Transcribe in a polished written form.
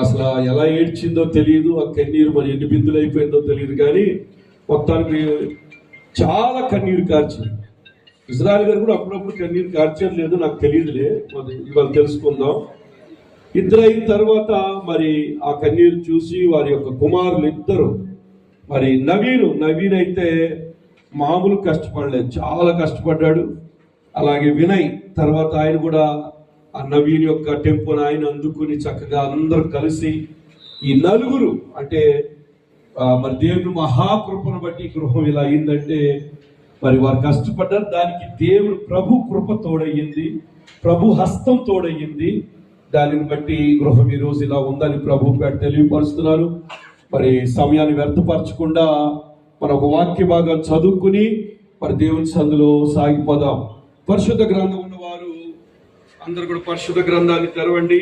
అసలు ఎలా ఏడ్చిందో తెలియదు, ఆ కన్నీరు మరి ఎన్ని బిందులు అయిపోయిందో తెలియదు, కానీ మొత్తానికి చాలా కన్నీరు కార్చింది. ఇజ్రాయెల్ గారు కూడా అప్పుడప్పుడు కన్నీరు కార్చారు, లేదు నాకు తెలియదులే, మరి ఇవాళ తెలుసుకుందాం. ఇద్దరు అయిన తర్వాత మరి ఆ కన్నీరు చూసి వారి యొక్క కుమారులు ఇద్దరు, మరి నవీన్ అయితే మామూలు కష్టపడలేదు, చాలా కష్టపడ్డాడు. అలాగే వినయ్ తర్వాత ఆయన కూడా ఆ నవీన్ యొక్క టెంపును ఆయన అందుకుని చక్కగా అందరూ కలిసి ఈ నలుగురు అంటే మరి దేవుని మహాకృపను బట్టి గృహం ఇలా అయిందంటే మరి వారు కష్టపడ్డారు. దానికి దేవుడు ప్రభు కృప తోడయ్యింది, ప్రభు హస్తం తోడయ్యింది. దానిని బట్టి గృహం ఈ రోజు ఇలా ఉందని ప్రభు పేట తెలియపరుస్తున్నారు. మరి సమయాన్ని వ్యర్థపరచకుండా మన ఒక వాక్య భాగం చదువుకుని మరి దేవుని సందులో సాగిపోదాం. పరిశుద్ధ గ్రంథం ఉన్నవారు అందరు కూడా పరిశుద్ధ గ్రంథాన్ని తెరవండి.